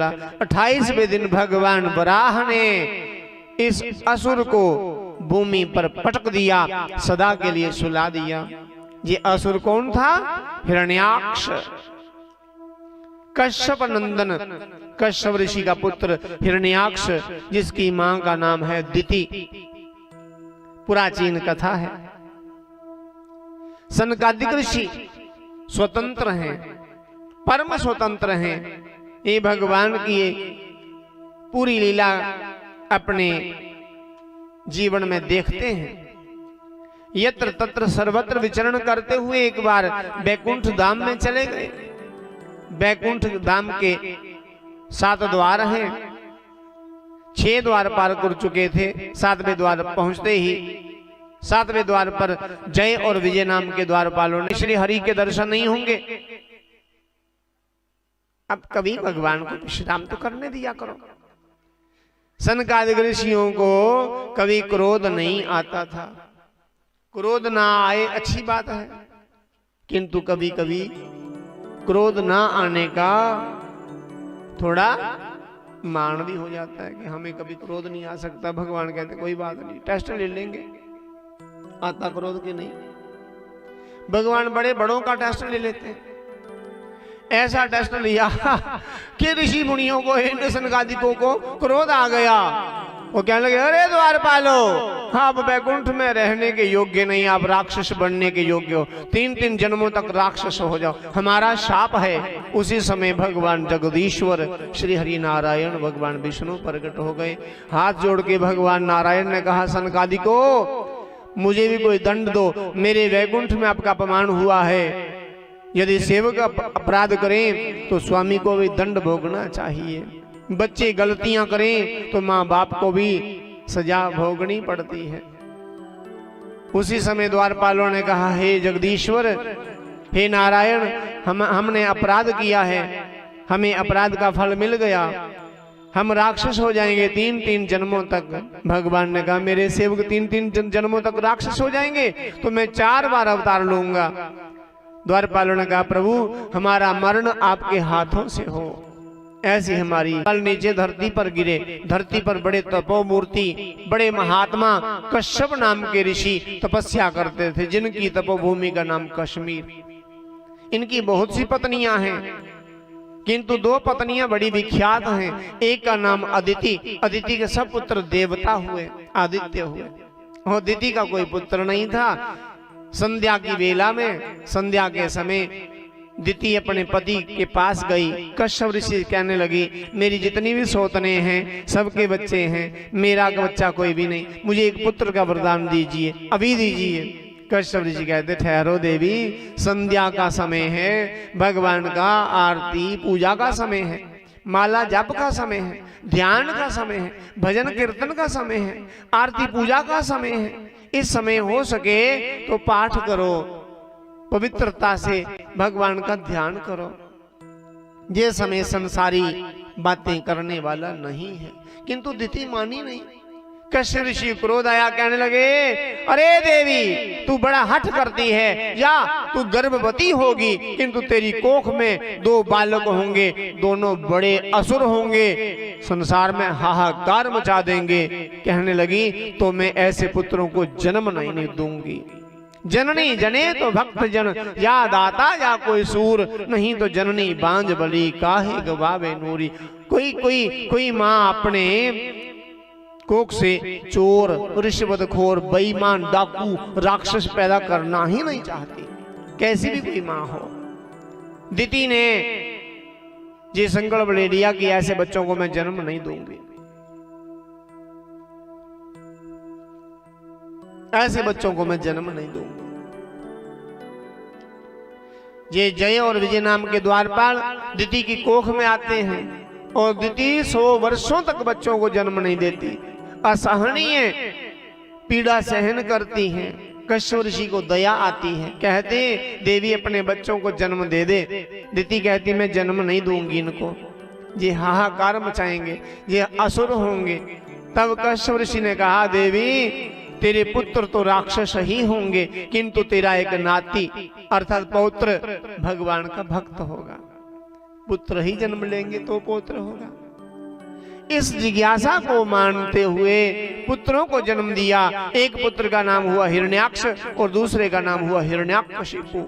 28वें दिन भगवान वराह ने इस असुर को भूमि पर पटक दिया, सदा के लिए सुला दिया। ये असुर कौन था? हिरण्याक्ष, कश्यप नंदन, कश्यप ऋषि का पुत्र हिरण्याक्ष, जिसकी मां का नाम है दिति। प्राचीन कथा है। सनकादिक ऋषि स्वतंत्र हैं, परम स्वतंत्र हैं। ये भगवान की पूरी लीला अपने जीवन में देखते हैं। यत्र तत्र सर्वत्र विचरण करते हुए एक बार बैकुंठ धाम में चले गए। बैकुंठ धाम के 7 द्वार हैं। 6 द्वार पार कर चुके थे। 7वें द्वार पहुंचते ही 7वें द्वार पर जय और विजय नाम के द्वारपालों ने श्री हरि के दर्शन नहीं होंगे। अब कभी भगवान को विश्राम तो करने दिया करो। सनकादिक ऋषियों को कभी क्रोध नहीं आता था। क्रोध ना आए अच्छी बात है, किंतु कभी कभी क्रोध ना आने का थोड़ा मान भी हो जाता है कि हमें कभी क्रोध नहीं आ सकता। भगवान कहते कोई बात नहीं, टेस्ट ले लेंगे, आता क्रोध की नहीं। भगवान बड़े बड़ों का टेस्ट ले लेते हैं। ऐसा टेस्ट लिया कि ऋषि मुनियों को, इन सनकादिकों को क्रोध आ गया। वो कहने लगे, अरे द्वारपालो, आप बैकुंठ में रहने के योग्य नहीं, आप राक्षस बनने के योग्य हो। 3-3 जन्मों तक राक्षस हो जाओ, हमारा शाप है। उसी समय भगवान जगदीश्वर श्री हरि नारायण भगवान विष्णु प्रकट हो गए। हाथ जोड़ के भगवान नारायण ने कहा, सनकादिको, मुझे भी कोई दंड दो। मेरे वैकुंठ में आपका अपमान हुआ है। यदि सेवक अपराध करें तो स्वामी को भी दंड भोगना चाहिए। बच्चे गलतियां करें तो माँ बाप को भी सजा भोगनी पड़ती है। उसी समय द्वारपालों ने कहा, हे जगदीश्वर, हे नारायण, हमने अपराध किया है, हमें अपराध का फल मिल गया, हम राक्षस हो जाएंगे 3-3 जन्मों तक। भगवान ने कहा, मेरे सेवक 3-3 जन्मों तक राक्षस हो जाएंगे तो मैं 4 बार अवतार लूंगा। द्वारपालों ने कहा, प्रभु, हमारा मरण आपके हाथों से हो। ऐसी हमारी बाल नीचे धरती पर गिरे। धरती पर बड़े तपोमूर्ति, बड़े महात्मा कश्यप नाम के ऋषि तपस्या करते थे, जिनकी तपोभूमि का नाम कश्मीर। इनकी बहुत सी पत्नियां हैं, किंतु 2 पत्नियां बड़ी विख्यात हैं। एक का नाम अदिति। अदिति के सब पुत्र देवता हुए, आदित्य हुए, और दिति का कोई पुत्र नहीं था। संध्या की बेला में, संध्या के समय दिति अपने पति के पास गई। कश्यप ऋषि कहने लगी, मेरी जितनी भी सौतने हैं सबके बच्चे हैं, मेरा बच्चा कोई भी नहीं, मुझे एक पुत्र का वरदान दीजिए, अभी दीजिए। कश्यप ऋषि कहते, ठहरो देवी, संध्या का समय है, भगवान का आरती पूजा का समय है, माला जप का समय है, ध्यान का समय है, भजन कीर्तन का समय है, आरती पूजा का समय है। इस समय हो सके तो पाठ करो, पवित्रता से भगवान का ध्यान करो। ये समय संसारी बातें करने वाला नहीं है। किंतु दिति मानी नहीं। कश्यप ऋषि क्रोध आया, कहने लगे, अरे देवी, तू बड़ा हठ करती है, या तू गर्भवती होगी, किंतु तेरी कोख में 2 बालक होंगे, दोनों बड़े असुर होंगे, संसार में हाहाकार मचा देंगे। कहने लगी, तो मैं ऐसे पुत्रों को जन्म नहीं दूंगी। जननी जने तो भक्त जन, या दाता या कोई सूर, नहीं तो जननी बांझ बली, काहे गवावे नूरी। कोई माँ अपने कोख से चोर, रिश्वतखोर, बेईमान, डाकू, राक्षस पैदा करना ही नहीं चाहती, कैसी भी कोई मां हो। दिति ने ये संकल्प ले लिया कि ऐसे बच्चों को मैं जन्म नहीं दूंगी, ऐसे बच्चों को मैं जन्म नहीं दूंगी। ये जय और विजय नाम के द्वारपाल दिति की कोख में आते हैं और दिति 100 वर्षों तक बच्चों को जन्म नहीं देती, असहनीय पीड़ा सहन करती हैं। कश्यप ऋषि को दया आती है, कहते देवी अपने बच्चों को जन्म दे दे। दिति कहती मैं जन्म नहीं दूंगी इनको, ये हाहाकार मचाएंगे, ये असुर होंगे। तब कश्यप ऋषि ने कहा, देवी तेरे पुत्र तो राक्षस ही होंगे, किंतु तेरा एक नाती अर्थात पौत्र भगवान का भक्त होगा। पुत्र ही जन्म लेंगे तो पौत्र होगा। इस जिज्ञासा को मानते हुए पुत्रों को जन्म दिया। एक पुत्र का नाम हुआ हिरण्याक्ष और दूसरे का नाम हुआ हिरण्याकशिपु।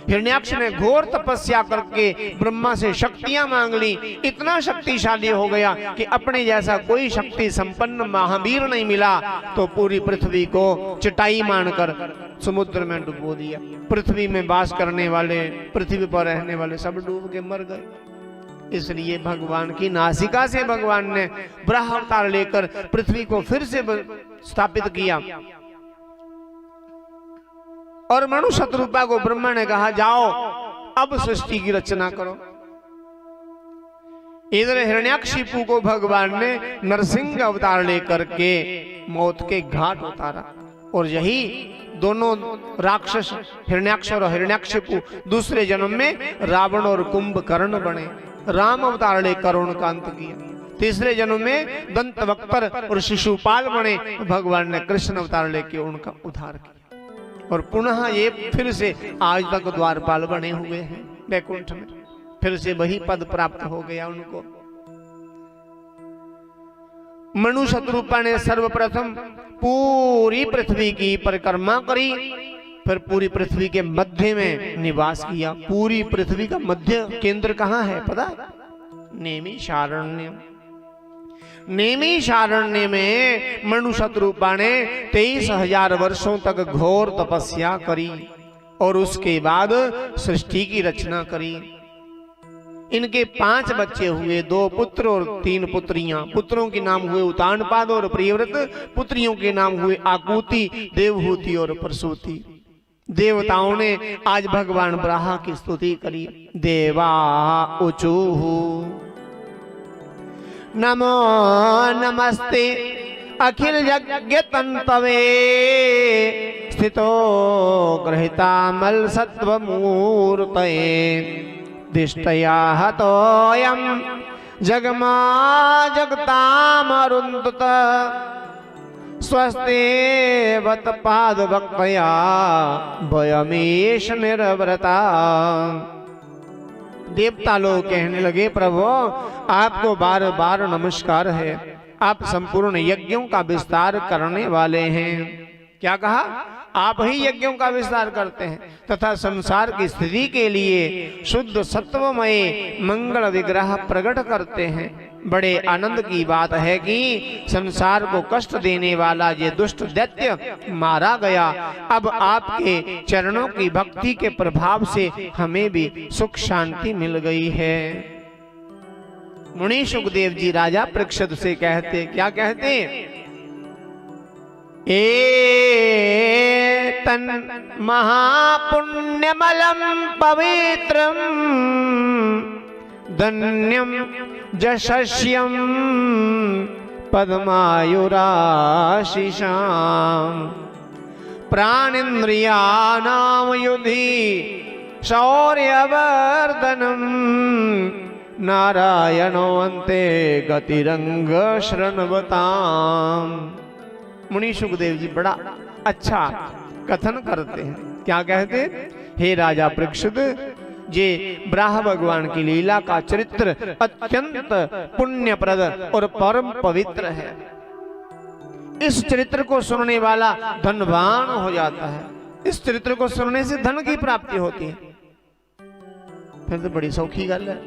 हिरण्याक्ष ने घोर तपस्या करके ब्रह्मा से शक्तियां मांग ली। इतना शक्तिशाली हो गया कि अपने जैसा कोई शक्ति संपन्न महावीर नहीं मिला, तो पूरी पृथ्वी को चटाई मानकर समुद्र में डुबो दिया। पृथ्वी में वास करने वाले, पृथ्वी पर रहने वाले सब डूब के मर गए। इसलिए भगवान की नासिका से भगवान ने ब्रह्म अवतार लेकर पृथ्वी को फिर से स्थापित किया। और मनु शत्रुपा को ब्रह्मा ने कहा, जाओ अब सृष्टि की रचना करो। इधर हिरण्याकशिपु को भगवान ने नरसिंह अवतार लेकर के मौत के घाट उतारा। और यही दोनों राक्षस हिरण्याक्ष और हिरण्याकशिपु दूसरे जन्म में रावण और कुंभकर्ण बने। राम अवतार लेकर उनका अंत किया। तीसरे जन्म में दंतवक्त्र और शिशुपाल बने। भगवान ने कृष्ण अवतार लेकर उनका उद्धार किया। और पुनः ये फिर से आज तक द्वारपाल बने हुए हैं वैकुंठ में। फिर से वही पद प्राप्त हो गया उनको। मनु शत्रुपा ने सर्वप्रथम पूरी पृथ्वी की परिक्रमा करी, फिर पूरी पृथ्वी के मध्य में निवास किया। पूरी पृथ्वी का मध्य केंद्र कहाँ है पता? नैमिषारण्य। नैमिषारण्य में मनु शत्रुपा ने 23,000 वर्षों तक घोर तपस्या करी और उसके बाद सृष्टि की रचना करी। इनके 5 बच्चे हुए, 2 पुत्र और 3 पुत्रियां। पुत्रों के नाम हुए उतानपाद और प्रियव्रत, पुत्रियों के नाम हुए आकुति, देवहूति और प्रसूति। देवताओं ने आज भगवान ब्रह्मा की स्तुति करी। देवा ऊचुः नमो नमस्ते अखिल यज्ञ तंतवे स्थितो ग्रहितामल सत्वमूर्तये दिष्टया हतोयम जगमा जगतामरुन्धत स्वस्ते वत पाद भक्तया भयमेश निर्व्रता। देवता लोग कहने लगे, प्रभु आपको बार बार नमस्कार है, आप संपूर्ण यज्ञों का विस्तार करने वाले हैं। क्या कहा? आप ही यज्ञों का विस्तार करते हैं तथा संसार की स्थिति के लिए शुद्ध सत्वमय मंगल विग्रह प्रकट करते हैं। बड़े आनंद की बात है कि संसार को कष्ट देने वाला ये दुष्ट दैत्य मारा गया। अब आपके चरणों की भक्ति के प्रभाव से हमें भी सुख शांति मिल गई है। मुनि सुखदेव जी राजा परीक्षित से कहते, क्या कहते? तन महापुण्यमलम पवित्रम धन्यम यशस्यम पद्मायुराशिषाम प्राणेन्द्रियाणां युधि शौर्यवर्धनम नारायणो अन्ते गतिरंग शृण्वताम। मुनि सुखदेव जी बड़ा अच्छा कथन करते हैं। क्या कहते? हे राजा परीक्षित, ये ब्रह्म भगवान की लीला का चरित्र अत्यंत पुण्यप्रद और परम पवित्र है। इस चरित्र को सुनने वाला धनवान हो जाता है। इस चरित्र को सुनने से धन की प्राप्ति होती है। फिर तो बड़ी सौखी गल है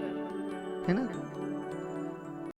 ना।